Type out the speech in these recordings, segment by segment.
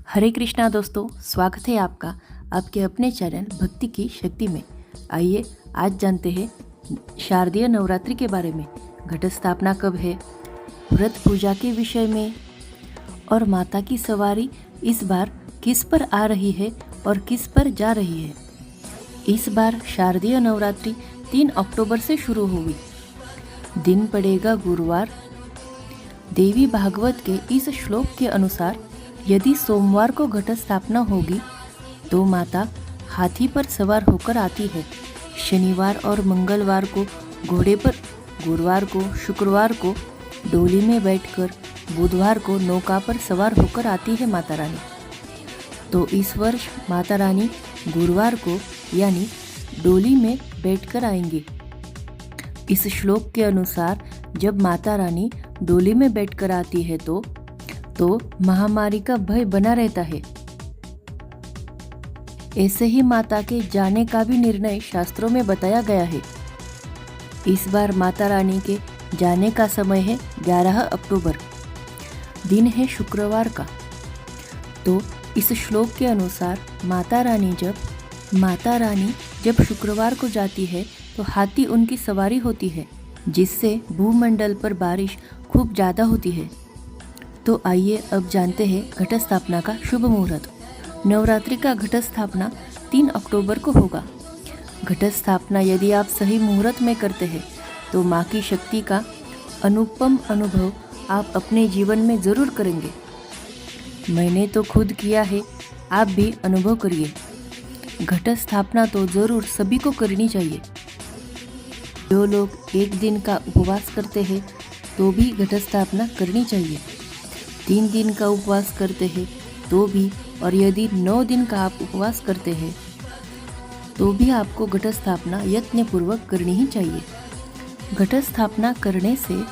हरे कृष्णा दोस्तों, स्वागत है आपका आपके अपने चैनल भक्ति की शक्ति में। आइए आज जानते हैं शारदीय नवरात्रि के बारे में। घट स्थापना कब है, व्रत पूजा के विषय में, और माता की सवारी इस बार किस पर आ रही है और किस पर जा रही है। इस बार शारदीय नवरात्रि 3 अक्टूबर से शुरू होगी। दिन पड़ेगा गुरुवार। देवी भागवत के इस श्लोक के अनुसार यदि सोमवार को घट स्थापना होगी तो माता हाथी पर सवार होकर आती है। शनिवार और मंगलवार को घोड़े पर, गुरुवार को, शुक्रवार को डोली में बैठकर, बुधवार को नौका पर सवार होकर आती है माता रानी। तो इस वर्ष माता रानी गुरुवार को यानी डोली में बैठकर आएंगी। इस श्लोक के अनुसार जब माता रानी डोली में बैठकर आती है तो महामारी का भय बना रहता है। ऐसे ही माता के जाने का भी निर्णय शास्त्रों में बताया गया है। इस बार माता रानी के जाने का समय है 11 अक्टूबर, दिन है शुक्रवार का। तो इस श्लोक के अनुसार माता रानी जब शुक्रवार को जाती है तो हाथी उनकी सवारी होती है, जिससे भूमंडल पर बारिश खूब ज़्यादा होती है। तो आइए अब जानते हैं घट स्थापना का शुभ मुहूर्त। नवरात्रि का घट स्थापना 3 अक्टूबर को होगा। घट स्थापना यदि आप सही मुहूर्त में करते हैं तो माँ की शक्ति का अनुपम अनुभव आप अपने जीवन में ज़रूर करेंगे। मैंने तो खुद किया है, आप भी अनुभव करिए। घट स्थापना तो ज़रूर सभी को करनी चाहिए। जो लोग 1 दिन का उपवास करते हैं तो भी घट स्थापना करनी चाहिए। 3 दिन का उपवास करते हैं तो भी, और यदि 9 दिन का आप उपवास करते हैं तो भी आपको घट स्थापना यत्नपूर्वक करनी ही चाहिए। घट स्थापना करने से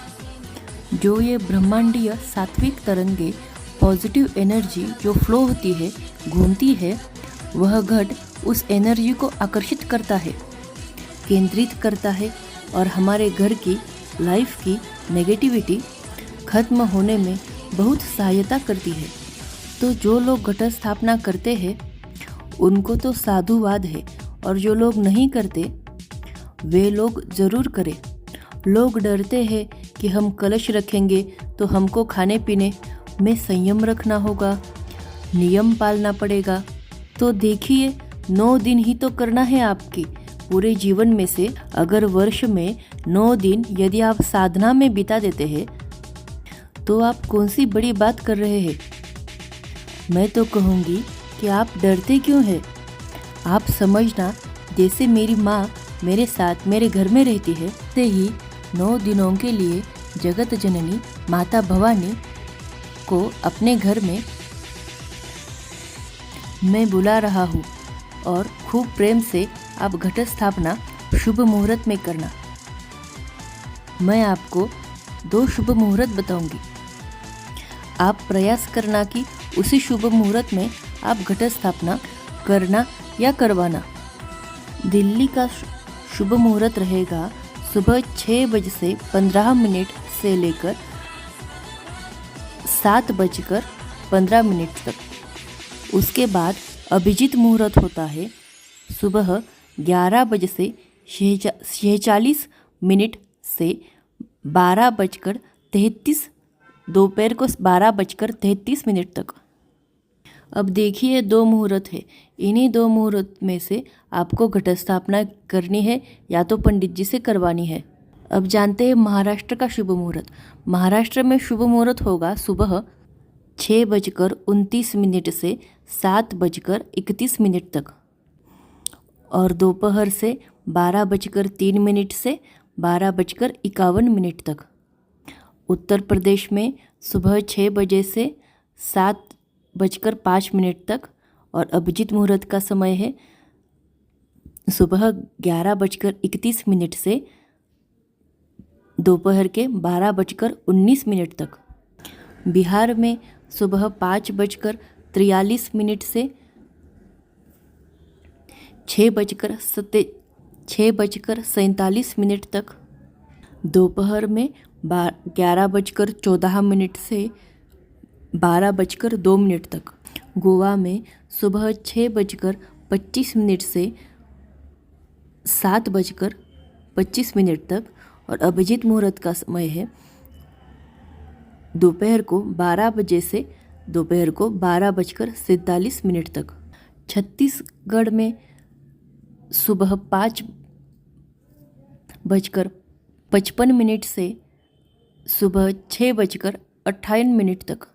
जो ये ब्रह्मांडीय सात्विक तरंगे, पॉजिटिव एनर्जी जो फ्लो होती है, घूमती है, वह घट उस एनर्जी को आकर्षित करता है, केंद्रित करता है और हमारे घर की, लाइफ की नेगेटिविटी खत्म होने में बहुत सहायता करती है। तो जो लोग घट स्थापना करते हैं उनको तो साधुवाद है, और जो लोग नहीं करते वे लोग ज़रूर करें। लोग डरते हैं कि हम कलश रखेंगे तो हमको खाने पीने में संयम रखना होगा, नियम पालना पड़ेगा। तो देखिए, 9 दिन ही तो करना है आपकी पूरे जीवन में से। अगर वर्ष में 9 दिन यदि आप साधना में बिता देते हैं तो आप कौन सी बड़ी बात कर रहे हैं। मैं तो कहूँगी कि आप डरते क्यों हैं। आप समझना, जैसे मेरी माँ मेरे साथ मेरे घर में रहती है, से ही 9 दिनों के लिए जगत जननी माता भवानी को अपने घर में मैं बुला रहा हूँ, और खूब प्रेम से आप घट स्थापना शुभ मुहूर्त में करना। मैं आपको 2 शुभ मुहूर्त बताऊंगी। आप प्रयास करना कि उसी शुभ मुहूर्त में आप घट स्थापना करना या करवाना। दिल्ली का शुभ मुहूर्त रहेगा सुबह 6:15 से लेकर 7:15 तक। उसके बाद अभिजीत मुहूर्त होता है सुबह 11:46 से 12:33, दोपहर को 12:33 तक। अब देखिए, 2 मुहूर्त है। इन्हीं 2 मुहूर्त में से आपको घट स्थापना करनी है या तो पंडित जी से करवानी है। अब जानते हैं महाराष्ट्र का शुभ मुहूर्त। महाराष्ट्र में शुभ मुहूर्त होगा सुबह 6:29 से 7:31 तक, और दोपहर से 12:03 से 12:51 तक। उत्तर प्रदेश में सुबह 6 बजे से 7:05 तक, और अभिजीत मुहूर्त का समय है सुबह 11:31 से दोपहर के 12:19 तक। बिहार में सुबह 5:43 से 6:47 तक। दोपहर में 11:14 से 12:02 तक। गोवा में सुबह 6:25 से 7:25 तक और अभिजीत मुहूर्त का समय है दोपहर को 12 बजे से दोपहर को 12:47 तक। छत्तीसगढ़ में सुबह 5:55 से सुबह 6:58 तक,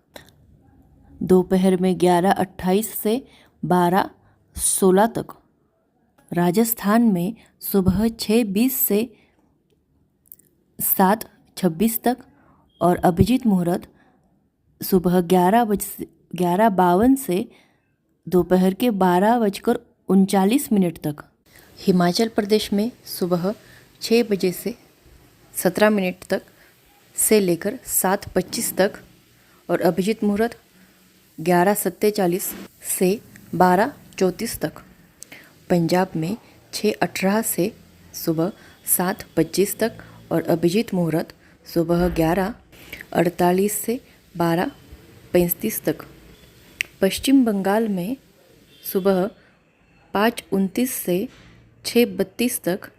दोपहर में 11:28 से 12:16 तक। राजस्थान में सुबह 6:20 से 7:26 तक और अभिजीत मुहूर्त सुबह 11:52 से दोपहर के 12:39 तक। हिमाचल प्रदेश में सुबह 6 बजे से 17 मिनट तक से लेकर 7:25 तक और अभिजीत मुहूर्त 11:47 से 12:34 तक। पंजाब में 6:18 से सुबह 7:25 तक और अभिजीत मुहूर्त सुबह 11:48 से 12:35 तक। पश्चिम बंगाल में सुबह 5:29 से 6:32 तक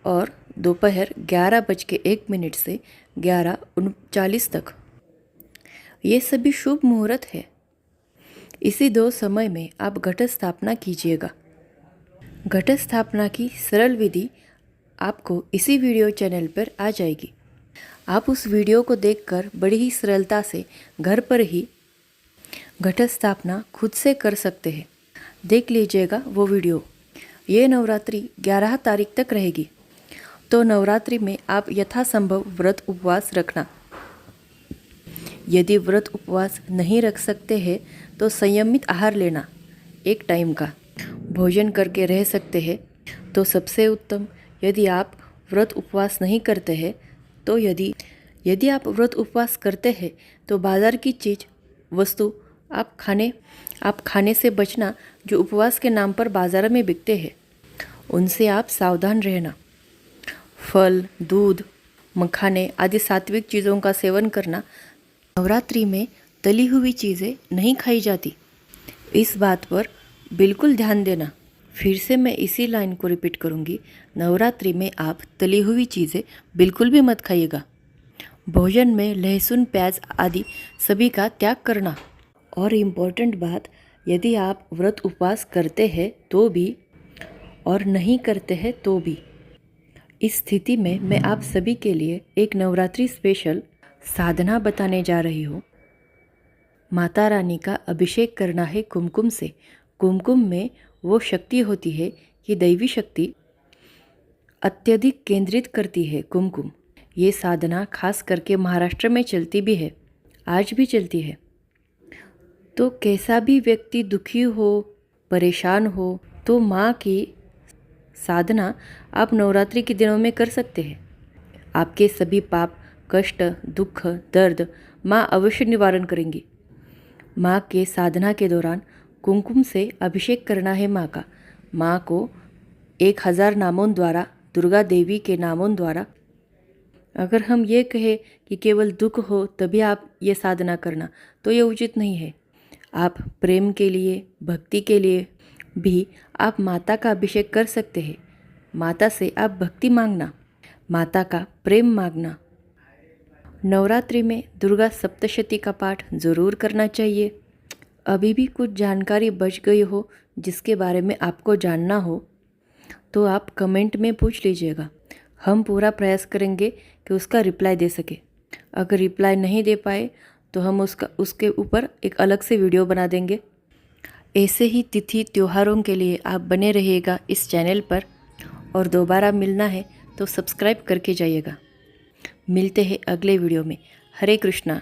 और दोपहर 11:01 से 11:39 तक। ये सभी शुभ मुहूर्त है। इसी 2 समय में आप घट स्थापना कीजिएगा। घट स्थापना की सरल विधि आपको इसी वीडियो चैनल पर आ जाएगी। आप उस वीडियो को देखकर बड़ी ही सरलता से घर पर ही घट स्थापना खुद से कर सकते हैं। देख लीजिएगा वो वीडियो। ये नवरात्रि 11 तारीख तक रहेगी, तो नवरात्रि में आप यथासंभव व्रत उपवास रखना। यदि व्रत उपवास नहीं रख सकते हैं तो संयमित आहार लेना, एक टाइम का भोजन करके रह सकते हैं तो सबसे उत्तम। यदि आप व्रत उपवास नहीं करते हैं तो यदि आप व्रत उपवास करते हैं तो बाज़ार की चीज़ वस्तु आप खाने से बचना, जो उपवास के नाम पर बाज़ार में बिकते हैं उनसे आप सावधान रहना। फल, दूध, मखाने आदि सात्विक चीज़ों का सेवन करना। नवरात्रि में तली हुई चीज़ें नहीं खाई जाती, इस बात पर बिल्कुल ध्यान देना। फिर से मैं इसी लाइन को रिपीट करूँगी, नवरात्रि में आप तली हुई चीज़ें बिल्कुल भी मत खाइएगा। भोजन में लहसुन, प्याज आदि सभी का त्याग करना। और इम्पोर्टेंट बात, यदि आप व्रत उपवास करते हैं तो भी और नहीं करते हैं तो भी, इस स्थिति में मैं आप सभी के लिए एक नवरात्रि स्पेशल साधना बताने जा रही हूँ। माता रानी का अभिषेक करना है कुमकुम से। कुमकुम में वो शक्ति होती है कि दैवी शक्ति अत्यधिक केंद्रित करती है कुमकुम। ये साधना खास करके महाराष्ट्र में चलती भी है, आज भी चलती है। तो कैसा भी व्यक्ति दुखी हो, परेशान हो, तो माँ की साधना आप नवरात्रि के दिनों में कर सकते हैं। आपके सभी पाप, कष्ट, दुख, दर्द माँ अवश्य निवारण करेंगी। माँ के साधना के दौरान कुमकुम से अभिषेक करना है माँ का। माँ को 1000 नामों द्वारा, दुर्गा देवी के नामों द्वारा। अगर हम ये कहें कि केवल दुख हो तभी आप ये साधना करना, तो ये उचित नहीं है। आप प्रेम के लिए, भक्ति के लिए भी आप माता का अभिषेक कर सकते हैं। माता से आप भक्ति मांगना, माता का प्रेम मांगना। नवरात्रि में दुर्गा सप्तशती का पाठ ज़रूर करना चाहिए। अभी भी कुछ जानकारी बच गई हो जिसके बारे में आपको जानना हो तो आप कमेंट में पूछ लीजिएगा। हम पूरा प्रयास करेंगे कि उसका रिप्लाई दे सके। अगर रिप्लाई नहीं दे पाए तो हम उसके ऊपर एक अलग से वीडियो बना देंगे। ऐसे ही तिथि त्योहारों के लिए आप बने रहिएगा इस चैनल पर, और दोबारा मिलना है तो सब्सक्राइब करके जाइएगा। मिलते हैं अगले वीडियो में। हरे कृष्णा।